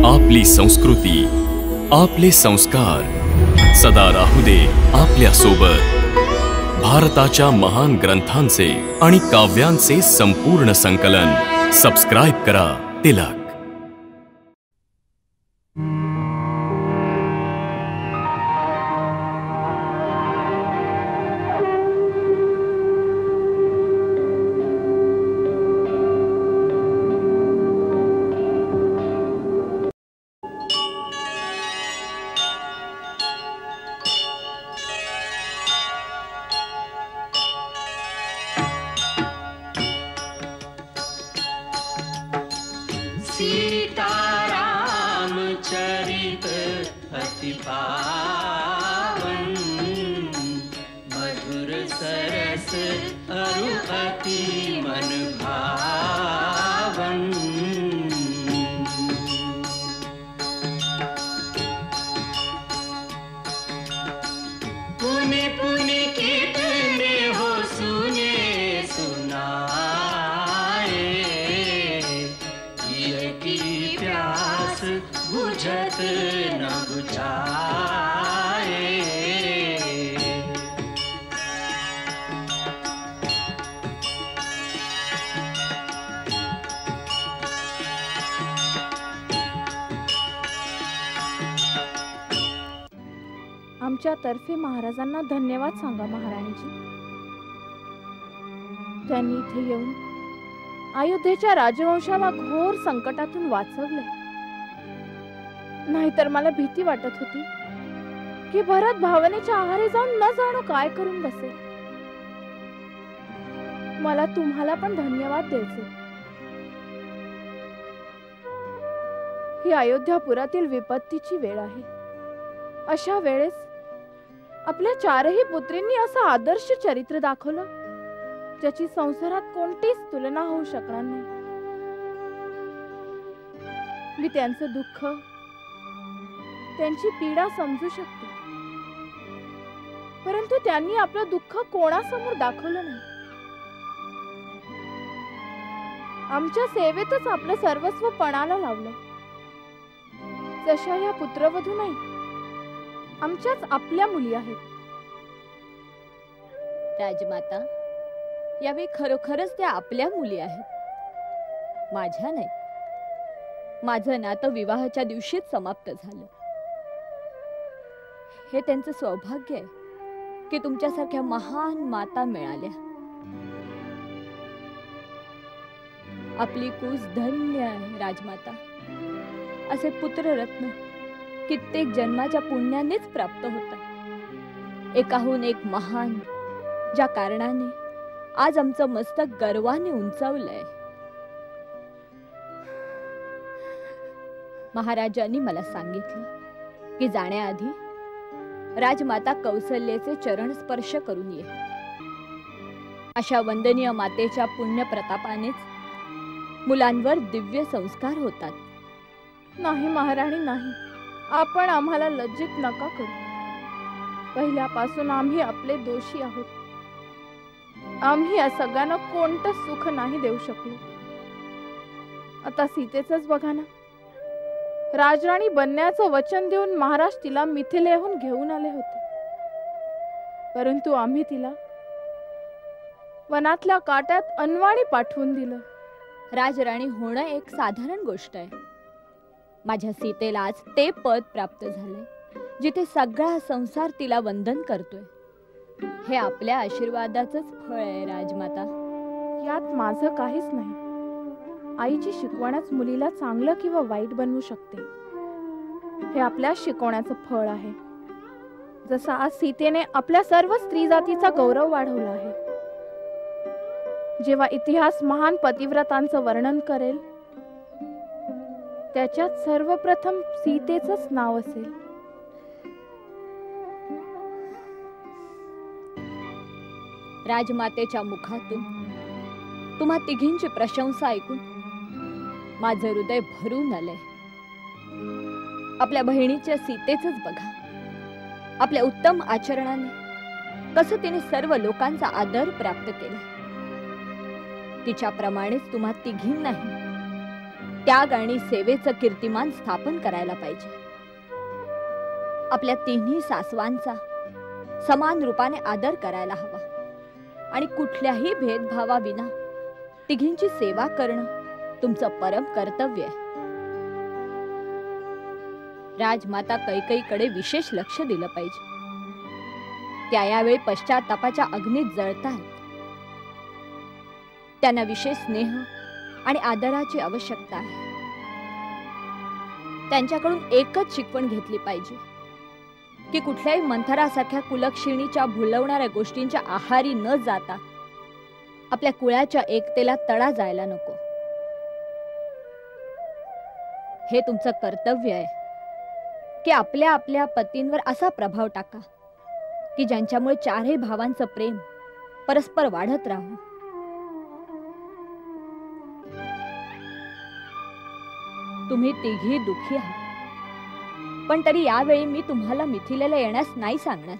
आपली संस्कृती, आपले संस्कार सदा राहू दे आपल्या सोबत। भारताच्या महान ग्रंथांचे आणि काव्यांचे संपूर्ण संकलन सबस्क्राइब करा तिलक। सीताराम चरित अति पावन, मधुर सरस अरु अति मन भावन। पुने पुने कितने हो सुने सुनाए, की प्यास बुझत न बुझाए। आमच्यातर्फे महाराजांना धन्यवाद सांगा महाराणीजी। त्यांनी इथे येऊन अयोध्येच्या राजवंशाला घोर संकटातून वाचवले। नाहीतर मला भीती वाटत होती की भरत भावनेच्या आहारी जाऊन न जाणो काय करून बसेल। मला तुम्हाला पण धन्यवाद द्यायचे। ही अयोध्यापुरातील विपत्तीची वेळ आहे। अशा वेळेस आपल्या चारही पुत्रींनी असं आदर्श चरित्र दाखवलं ज्याची संसारात कोणतीच तुलना होऊ शकणार नाही। मी त्यांचं दुःख, त्यांची पीडा समजू शकते, परंतु त्यांनी आपलं दुःख कोणासमोर दाखवलं नाही। आमच्या सेवेतच आपलं सर्वस्व पणाला लावलं। जशा या पुत्रवधू नाही, आमच्याच आपल्या मुली आहेत। राजमाता, यावेळी खरोखरच त्या आपल्या मुली आहेत, माझ्या नाही। माझं नातं विवाहाच्या दिवशीच समाप्त झालं। हे त्यांचं सौभाग्य आहे की तुमच्यासारख्या महान माता मिळाल्या। आपली कूस धन्य आहे राजमाता। असे पुत्ररत्न कित्येक जन्माच्या पुण्यानेच प्राप्त होतात। एकाहून एक महान, ज्या कारणाने आज आमचं मस्तक गर्वाने उंचावलंय। महाराजांनी मला सांगितलं की जाण्याआधी राजमाता कौसल्याचे चरण स्पर्श करून ये। अशा वंदनीय मातेच्या पुण्य प्रतापानेच मुलांवर दिव्य संस्कार होतात। नाही महाराणी, नाही, आपण आम्हाला लज्जित नका करू। पहिल्यापासून आम्ही आपले दोषी आहोत। आम्ही या सगळ्यांना कोणतं सुख नाही देऊ शकलो। आता सीतेचंच बघा ना, राजराणी बनण्याचं वचन देऊन महाराज तिला मिथिलेहून घेऊन आले होते, परंतु आम्ही तिला वनातल्या काट्यात अनवाणी पाठवून दिलं। राजराणी होणं एक साधारण गोष्ट आहे। माझ्या सीतेला आज ते पद प्राप्त झाले जिथे सगळा संसार तिला वंदन करतोय। हे आपल्या आशीर्वादाचंच फळ आहे राजमाता। यात माझं काहीच नाही। आईची शिकवणच मुलीला चांगलं किंवा वाईट बनवू शकते। हे आपल्या शिकवण्याचं फळ आहे। जसं आज सीतेने आपल्या सर्व स्त्री जातीचा गौरव वाढवला आहे। जेव्हा इतिहास महान पतिव्रतांचं वर्णन करेल त्याच्यात सर्वप्रथम सीतेचंच नाव असेल। राजमातेच्या मुखातून तुम्हा तिघींची प्रशंसा ऐकून माझं हृदय भरून आलंय। आपल्या बहिणीच्या सीतेचंच बघा। आपल्या उत्तम आचरणाने कसं तिने सर्व लोकांचा आदर प्राप्त केला। तिच्याप्रमाणेच तुम्हा तिघींनाही त्याग आणि सेवेचं कीर्तिमान स्थापन करायला पाहिजे. आपल्या तिन्ही सासवांचा समान रूपाने आदर करायला हवा आणि कुठल्याही भेदभावाविना तिघींची सेवा करणं तुमचं परम कर्तव्य आहे. राजमाता कैकेयीकडे विशेष लक्ष दिलं पाहिजे. त्या यावेळी पश्चातापाच्या अग्नीत जळतायत. त्यांना विशेष स्नेह आणि आदराची आवश्यकता आहे. त्यांच्याकडून एकच शिकवण घेतली पाहिजे की कुठल्याही मंथरासारख्या कुलक्षिणीच्या भुलवणाऱ्या गोष्टींच्या आहारी न जाता आपल्या कुळाच्या एकतेला तडा जायला नको. हे तुमचं कर्तव्य आहे की आपल्या आपल्या पतींवर असा प्रभाव टाका की ज्यांच्यामुळे चारही भावांचं प्रेम परस्पर वाढत राहू. तुम्ही तिघी दुःखी आहात, पण तरी यावेळी मी तुम्हाला मिथिलेला येण्यास नाही सांगणार.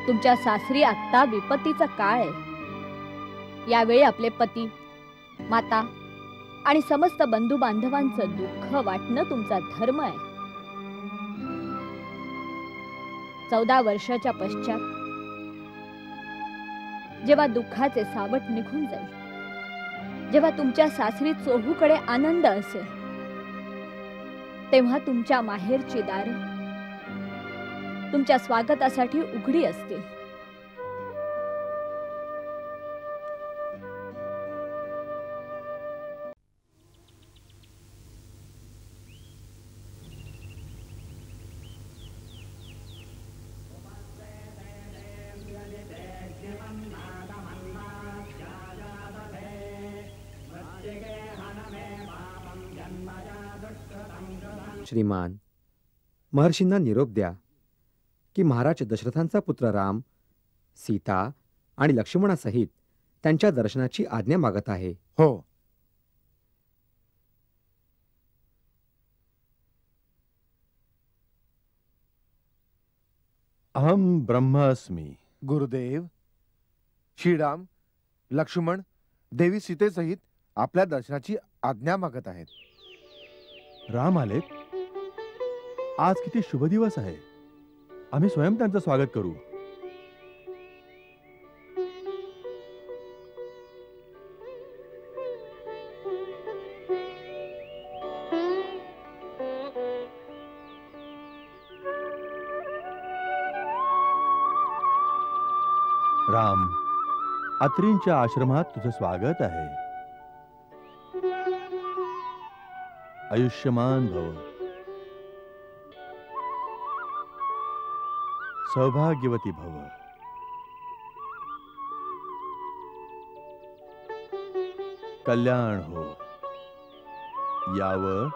तुमच्या सासरी आत्ता विपत्तीचा काळ आहे. यावेळी आपले पती, माता आणि समस्त बंधू बांधवांचं दुःख वाटणं तुमचा धर्म आहे. 14 वर्षाच्या पश्चात जेव्हा दुःखाचे सावट निघून जाईल, जेव्हा तुमच्या सासरी चोहूकडे आनंद असेल, तेव्हा तुमच्या माहेरची दारं तुमच्या स्वागतासाठी उघडी असतील. श्रीमान, महर्षींना निरोप द्या की महाराज दशरथांचा पुत्र राम सीता आणि लक्ष्मणासहित त्यांच्या दर्शनाची आज्ञा मागत आहे. हो. अहम ब्रह्मास्मी. गुरुदेव, श्रीराम लक्ष्मण देवी सीतेसहित आपल्या दर्शनाची आज्ञा मागत आहेत. राम आलेत. आज किती शुभ दिवस आहे. आम्ही स्वयं त्यांचं स्वागत करू. राम, अत्रींच्या आश्रमात तुझं स्वागत आहे. आयुष्यमान भव. सौभाग्यवती भव. कल्याण हो. यावं.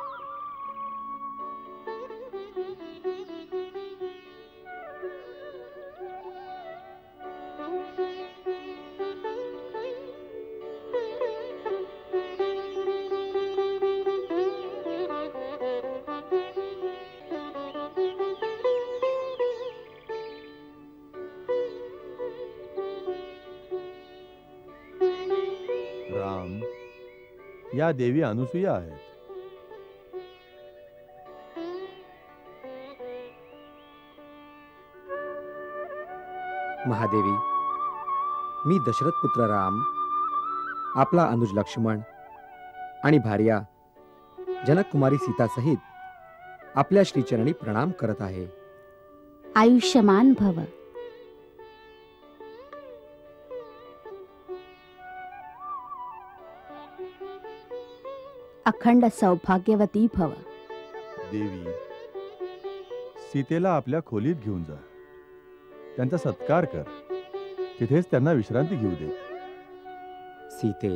राम, या देवी अनुसूया आहेत. महादेवी, मी दशरथ पुत्र राम, आपला अनुज लक्ष्मण आणि भार्या जनक कुमारी सीता सहित आपल्या श्रीचरणी प्रणाम करत आहे. आयुष्यमान भव. अखंड सौभाग्यवती भव. देवी, सीतेला आपल्या खोलीत घेऊन जा. त्यांचा सत्कार कर. तिथेच त्यांना विश्रांती घेऊ दे. सीते,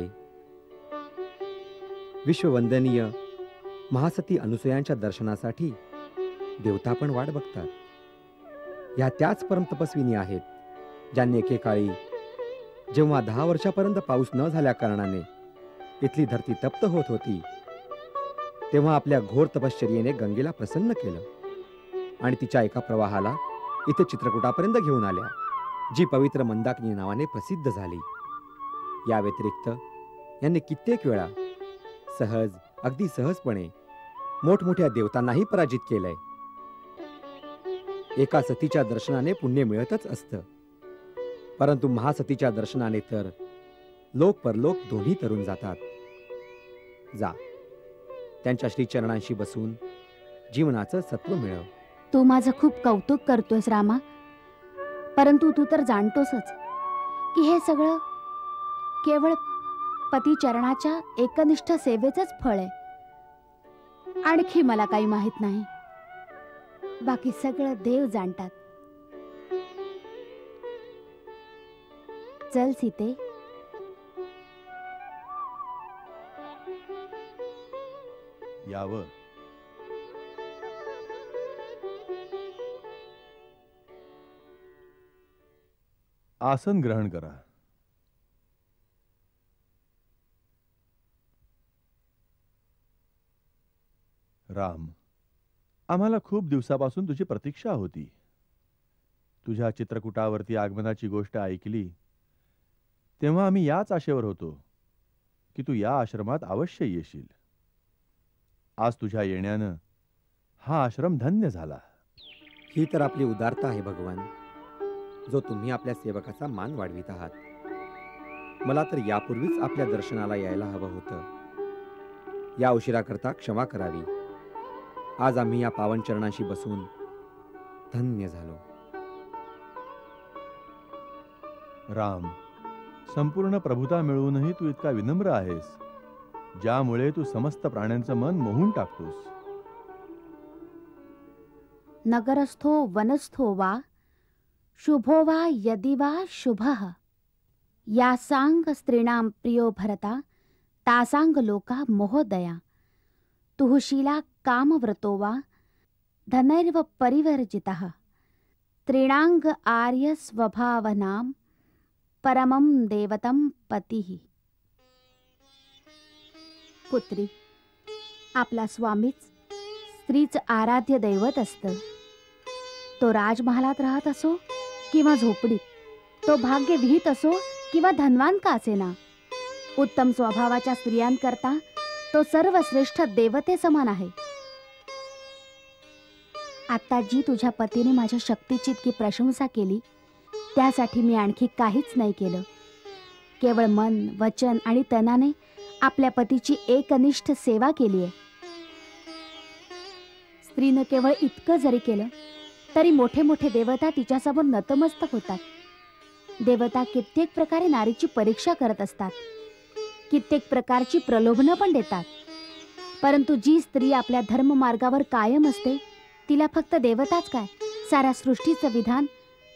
विश्ववंदनीय महासती अनुसूयांच्या दर्शनासाठी देवता पण वाट बघतात. या त्याच परम तपस्विनी आहेत ज्यांनी एकेकाळी, जेव्हा 10 वर्षापर्यंत पाऊस न झाल्या कारणाने इथली धरती तप्त होत होती, तेव्हा आपल्या घोर तपश्चर्येने गंगेला प्रसन्न केलं आणि तिच्या एका प्रवाहाला इथे चित्रकूटापर्यंत घेऊन आल्या, जी पवित्र मंदाकिनी नावाने प्रसिद्ध झाली. या व्यतिरिक्त यांनी कित्येक वेळा सहज, अगदी सहजपणे मोठमोठ्या देवतांनाही पराजित केलंय. एका सतीच्या दर्शनाने पुण्य मिळतच असतं, परंतु महासतीच्या दर्शनाने तर लोक परलोक दोन्ही तरून जातात. जा, त्यांच्या श्रीचरणांशी बसून जीवनाचं सत्व मिळव. तू माझं खूप कौतुक करतोयस रामा, परंतु तू तर जाणतोसच की हे सगळं केवळ पती चरणाच्या एकनिष्ठ सेवेचंच फळ आहे. आणखी मला काही माहित नाही, बाकी सगळं देव जाणतात. चल सीते, यावं. आसन ग्रहण करा. राम, आम्हाला खूप दिवसापासून तुझी प्रतीक्षा होती. तुझ्या चित्रकूटावरती आगमनाची गोष्ट ऐकली तेव्हा आम्ही याच आशेवर होतो की तू या आश्रमात अवश्य येशील. आज तुझ्या येण्यानं हा आश्रम धन्य झाला. ही तर आपली उदारता आहे भगवान, जो तुम्ही आपल्या सेवकाचा मान वाढवित आहात. मला तर यापूर्वीच आपल्या दर्शनाला यायला हवं होतं. या उशिराकरता क्षमा करावी. आज आम्ही या पावन चरणाशी बसून धन्य झालो. राम, संपूर्ण प्रभुता मिळवूनही तू इतका विनम्र आहेस, ज्यामुळे तू समस्त प्राण्यांचं मन मोहून टाकतोस. नगरस्थो वनस्थो वा शुभो वा यदि वा शुभः, यासांग स्त्रीणां प्रियो भरता तासांग लोका मोहोदया. तुहुशीला कामव्रतो वा धनैर्व परिवर्जितः, त्रीणांग आर्य स्वभावनां परमं देवतं पतिः. पुत्री, आपला स्वामीच स्त्रीचं आराध्य दैवत असतं. तो राजमहालात राहत असो किंवा झोपडीत, तो भाग्य विहित असो किंवा धनवान का असेना, उत्तम स्वभावाच्या स्त्रियांकरता तो सर्वश्रेष्ठ देवते समान आहे. आता जी तुझ्या पतीने माझ्या शक्तीची इतकी प्रशंसा केली, त्यासाठी मी आणखी काहीच नाही केलं. केवळ मन, वचन आणि तनाने आपल्या पतीची एकनिष्ठ सेवा केली आहे. स्त्रीनं केवळ इतकं जरी केलं तरी मोठे मोठे देवता तिच्यासमोर नतमस्तक होतात. देवता कित्येक प्रकारे नारीची परीक्षा करत असतात, कित्येक प्रकारची प्रलोभनं पण देतात. परंतु जी स्त्री आपल्या धर्ममार्गावर कायम असते, तिला फक्त देवताच काय, साऱ्या सृष्टीचं विधान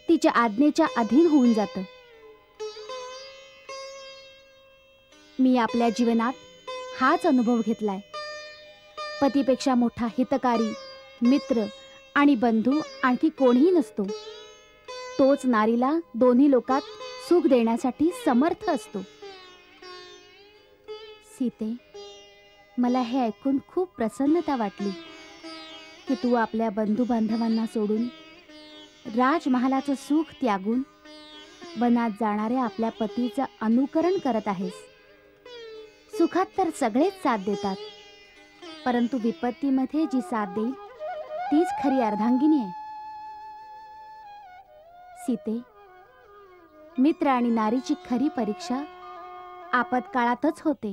तिच्या आज्ञेच्या अधीन होऊन जातं. मी आपल्या जीवनात हाच अनुभव घेतलाय. पतीपेक्षा मोठा हितकारी, मित्र आणि बंधू आणखी कोणीही नसतो. तोच नारीला दोन्ही लोकात सुख देण्यासाठी समर्थ असतो. सीते, मला हे ऐकून खूप प्रसन्नता वाटली की तू आपल्या बंधू बांधवांना सोडून, राजमहालाचं सुख त्यागून वनात जाणाऱ्या आपल्या पतीचं अनुकरण करत आहेस. सुखात तर सगळेच साथ देतात, परंतु विपत्तीमध्ये जी साथ देईल तीच खरी अर्धांगिनी आहे. सीते, मित्र आणि नारीची खरी परीक्षा आपत्काळातच होते.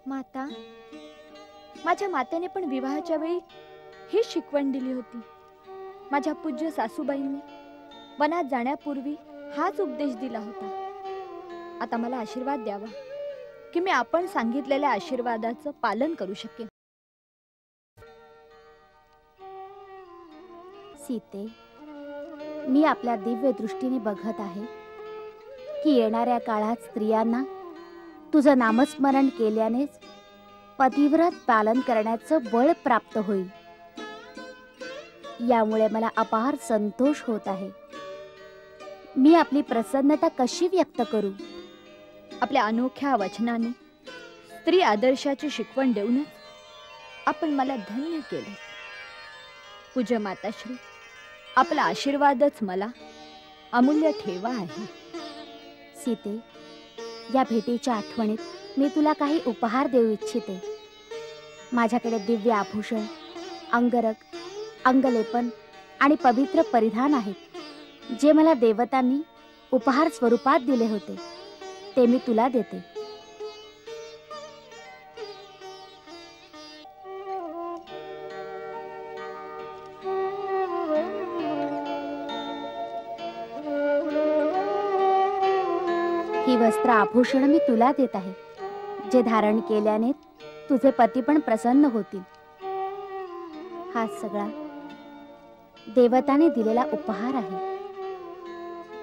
माता, माझ्या मातेने पण विवाहाच्या वेळी ही शिकवण दिली होती. माझ्या पूज्य सासूबाईंनी वनात जाण्यापूर्वी हाच उपदेश दिला होता. आता मला आशीर्वाद द्यावा. की मी आपण सांगितलेल्या आशीर्वादाचं पालन करू शकेन. सीते, मी आपल्या दिव्य दृष्टीने बघत आहे की येणाऱ्या काळात स्त्रियांना तुझं नामस्मरण केल्यानेच पतिव्रत पालन करण्याचं बळ प्राप्त होईल. यामुळे मला अपार संतोष होत आहे. मी आपली प्रसन्नता कशी व्यक्त करू? आपल्या अनोख्या वचनाने स्त्री आदर्शाची शिकवण देऊनच आपण मला धन्य केले. पूज्य माताश्री, आपला आशीर्वादच मला अमूल्य ठेवा आहे. सीते, या भेटीच्या आठवणीत मी तुला काही उपहार देऊ इच्छिते. माझ्याकडे दिव्य आभूषण, अंगरख, अंगलेपन आणि पवित्र परिधान आहेत, जे मला देवतांनी उपहार स्वरूपात दिले होते. ते मी तुला देते. ही वस्त्र आभूषण मी तुला देत आहे, जे धारण केल्याने तुझे पती पण प्रसन्न होतील. हा सगळा देवताने दिलेला उपहार आहे.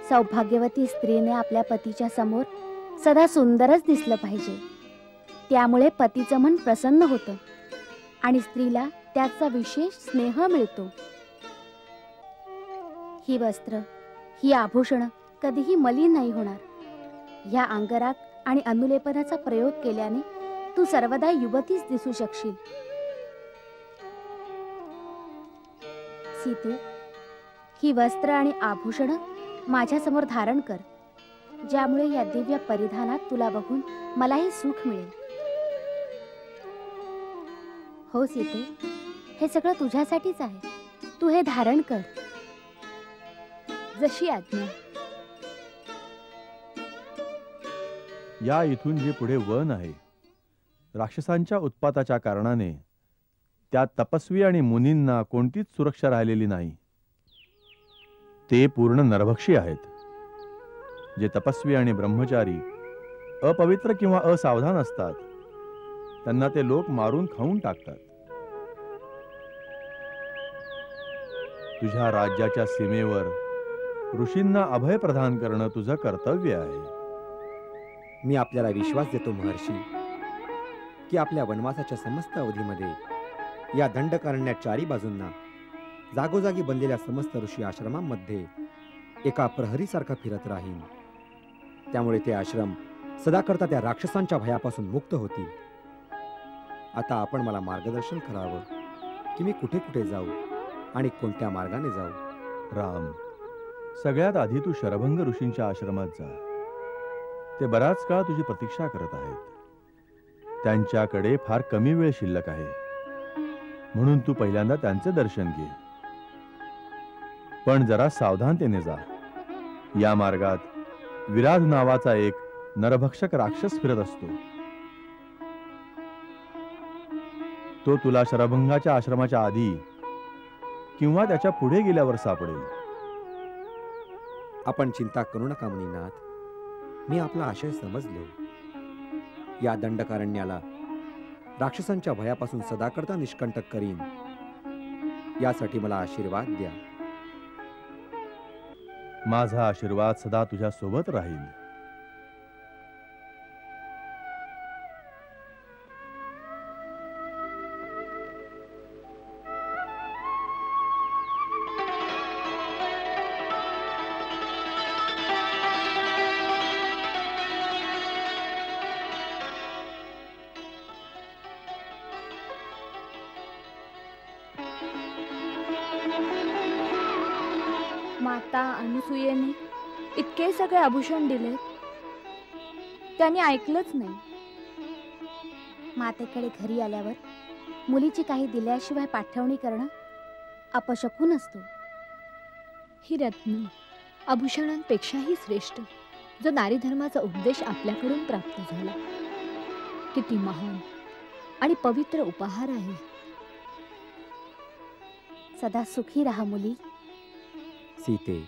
सौभाग्यवती स्त्रीने आपल्या पतीच्या समोर सदा सुंदरच दिसलं पाहिजे. त्यामुळे पतीचं मन प्रसन्न होतं आणि स्त्रीला त्याचा विशेष स्नेह मिळतो. ही वस्त्र, ही आभूषणं कधीही मलिन नाही होणार. या अंगराग आणि अनुलेपनाचा प्रयोग केल्याने तू सर्वदा युवतीच दिसू शकशील. सीते, ही वस्त्र आणि आभूषणं माझ्यासमोर धारण कर, ज्यामुळे या दिव्य परिधानात तुला बघून मलाही सुख मिळेल. हो सीते, हे सगळं तुझ्यासाठीच आहे. तू हे धारण कर. जशी आज्ञा. या इथून जे पुढे वन आहे, राक्षसांच्या उत्पाताच्या कारणाने त्या तपस्वी आणि मुनींना कोणतीच सुरक्षा राहिलेली नाही. ते पूर्ण नरभक्षी आहेत. जे तपस्वी आणि ब्रह्मचारी अपवित्र किंवा असावधान असतात, त्यांना ते लोक मारून खाऊन टाकतात. तुझ्या राज्याच्या सीमेवर ऋषींना अभय प्रदान करणं तुझं कर्तव्य आहे. मी आपल्याला विश्वास देतो महर्षी, की आपल्या वनवासाच्या समस्त अवधीमध्ये या दंडकारण्यात चारी बाजूंना जागोजागी बनलेल्या समस्त ऋषी आश्रमांमध्ये एका प्रहरीसारखा फिरत राहीन. त्यामुळे ते आश्रम सदाकरता त्या राक्षसांच्या भयापासून मुक्त होतील. आता आपण मला मार्गदर्शन करावं की मी कुठे कुठे जाऊ आणि कोणत्या मार्गाने जाऊ. राम, सगळ्यात आधी तू शरभंग ऋषींच्या आश्रमात जा. ते बराच काळ तुझी प्रतीक्षा करत आहेत. त्यांच्याकडे फार कमी वेळ शिल्लक आहे, म्हणून तू पहिल्यांदा त्यांचे दर्शन घे. पण जरा सावधानतेने जा. या मार्गात विराध नावाचा एक नरभक्षक राक्षस फिरत असतो. तो तुला शरभंगाच्या आश्रमाच्या आधी किंवा त्याच्या पुढे गेल्यावर सापडेल. आपण चिंता करू नका मुनीनाथ, मी आपला आशय समजलो. या दंडकारण्याला राक्षसांच्या भयापासून सदाकरता निष्कंटक करीन, यासाठी मला आशीर्वाद द्या. माझा आशीर्वाद सदा तुझ्या सोबत राहील. माता अनुसूयेने इतके सगळे आभूषण दिले, त्यांनी ऐकलंच नाही. मातेकडे घरी आल्यावर मुलीची काही दिल्याशिवाय पाठवणी करणं अपशकुन असतो. ही रत्न आभूषणांपेक्षाही श्रेष्ठ जो नारी धर्माचा उपदेश आपल्याकडून प्राप्त झाला, किती महान आणि पवित्र उपहार आहे. सदा सुखी राहा मुली. सीते,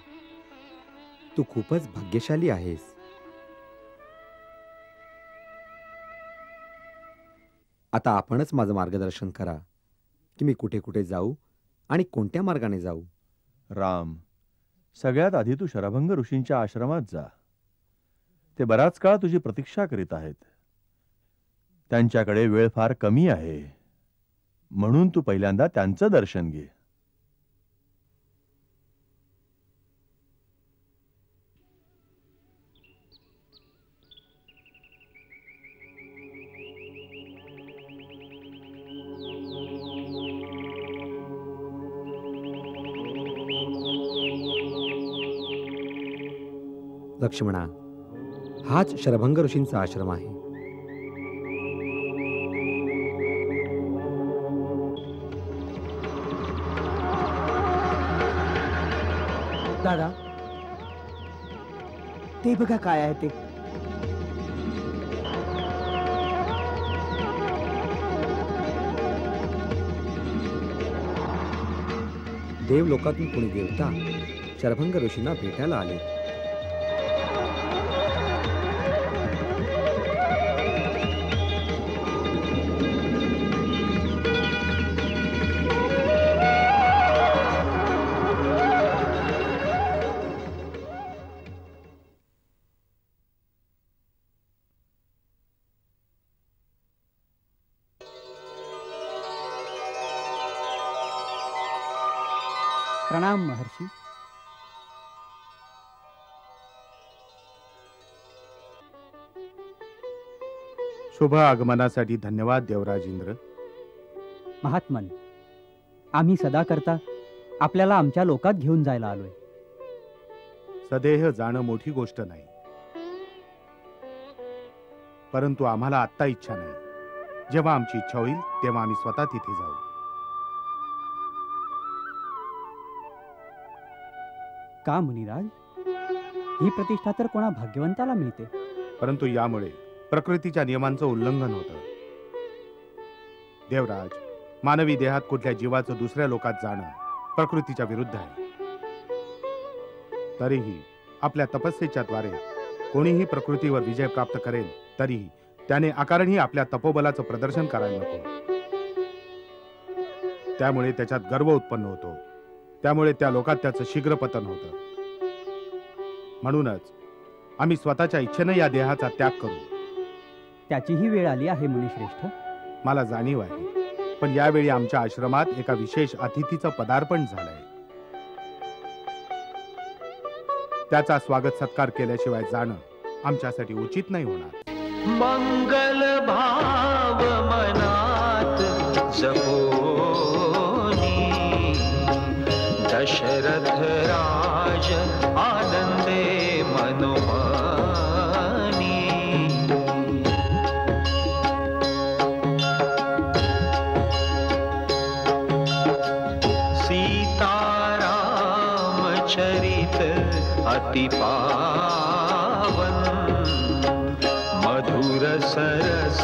तू खूपच भाग्यशाली आहेस. आता आपणच माझं मार्गदर्शन करा की मी कुठे कुठे जाऊ आणि कोणत्या मार्गाने जाऊ. राम, सगळ्यात आधी तू शरभंग ऋषींच्या आश्रमात जा. ते बराच काळ तुझी प्रतीक्षा करीत आहेत. त्यांच्याकडे वेळ फार कमी आहे, म्हणून तू पहिल्यांदा त्यांचं दर्शन घे. लक्ष्मणा, हाच शरभंग ऋषींचा आश्रम आहे. दादा, ते बघा काय आहे ते. देवलोकातून कोणी देवता शरभंग ऋषींना भेटायला आले. प्रणाम महर्षी. शुभ आगमनासाठी धन्यवाद देवराज इंद्र. महात्मन, आम्ही सदा करता आपल्याला आमच्या लोकात घेऊन जायला आलोय. सदेह जाणं मोठी गोष्ट नाही, परंतु आम्हाला आत्ता इच्छा नाही. जेव्हा आमची इच्छा होईल तेव्हा आम्ही स्वतः तिथे जाऊ. का मुनिराज, ही प्रतिष्ठा तर कोणा भाग्यवंताला मिळते. परंतु यामुळे प्रकृतीच्या नियमांचं उल्लंघन होतं. देवराज, मानवी देहात कुठल्या जीवाचं दुसऱ्या लोकात जाणं प्रकृतीच्या विरुद्ध आहे. तरीही आपल्या तपस्येच्या द्वारे कोणीही प्रकृतीवर विजय प्राप्त करेल, तरीही त्याने अकारणही आपल्या तपोबलाचं प्रदर्शन करायला नको. त्यामुळे त्याच्यात गर्व उत्पन्न होतो. त्यामुळे त्या लोकात त्याचं शीघ्र पतन होतं. म्हणूनच आम्ही स्वतःच्या इच्छेने या देहाचा त्याग करू. त्याचीही वेळ आली आहे मुनिश्रेष्ठ. मला जाणीव आहे, पण यावेळी आमच्या आश्रमात एका विशेष अतिथीचं पदार्पण झालंय. त्याचा स्वागत सत्कार केल्याशिवाय जाणं आमच्यासाठी उचित नाही होणार. मंगल भाव मनात जपोनी दशरथ राज आनंदे मनोमानी. सीताराम चरित अति पावन मधुर सरस